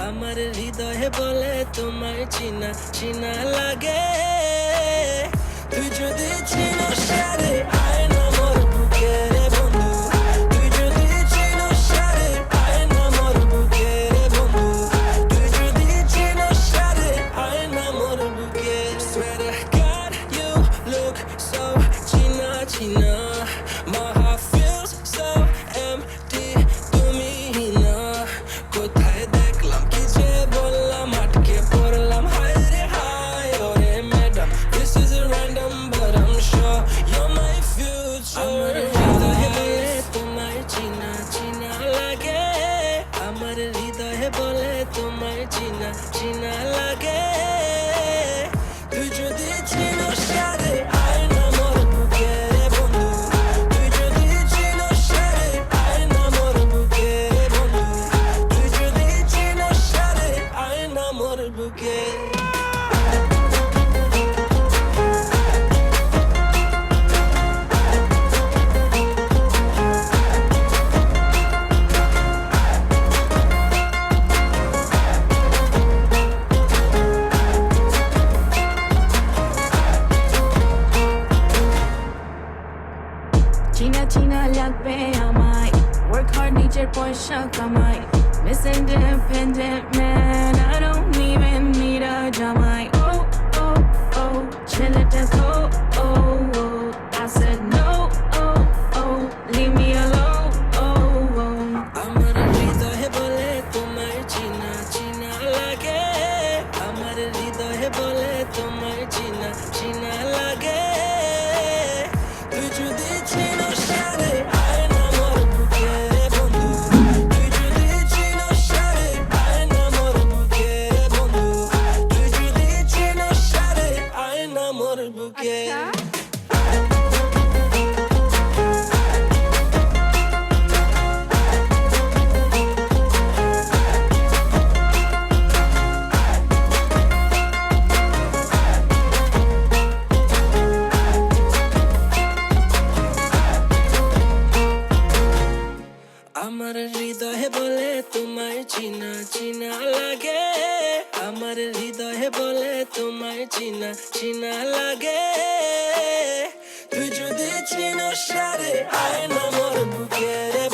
আমার হৃদয়ে বলে তোমায় চিনা চিনা লাগে। তুই যদি চিনস রে আয় না মোর বুকে রে বন্ধু, তুই যদি চিনস রে আয় না মোর বুকে রে বন্ধু, তুই যদি চিনস রে আয় না মোর বুকে। Swear to God you look so china china, my heart feels so empty, তুমি না কোথায় দেখলাম কি যে বললাম আটকে পড়লাম হায় রে হায় ওরে madam, this is a random but I'm sure you're my future। আমার হৃদয়ে বলে তোমায় চিনা চিনা লাগে, আমার হৃদয়ে বলে তোমায় চিনা চিনা লাগে। তুই যদি চিনস রে আয় না মোর বুকে রে বন্ধু, তুই যদি চিনস রে আয় না মোর বুকে রে বন্ধু, তুই যদি চিনস রে আয় না মোর বুকে। China China লাগবে আমায়, work hard নিজের পয়সা কামাই, Miss Independent man, I don't even need a জামাই। Oh oh oh ছেলেটা go oh oh, I said no oh oh, leave me alone oh oh। আমার হৃদয়ে বলে তোমায় চিনা চিনা লাগে, আমার হৃদয়ে বলে তোমায় চিনা চিনা লাগে। তুই যদি চিনস রে আয় না মোর বুকে রে বন্ধু, তুই যদি চিনস রে আয় না মোর বুকে রে বন্ধু, তুই যদি চিনস রে আয় না মোর বুকে। আমার হৃদয়ে বলে তোমায় চিনা চিনা লাগে, আমার হৃদয়ে বলে তোমায় চিনা চিনা লাগে। তুই যদি চিনস রে আয় না মোর বুকে রে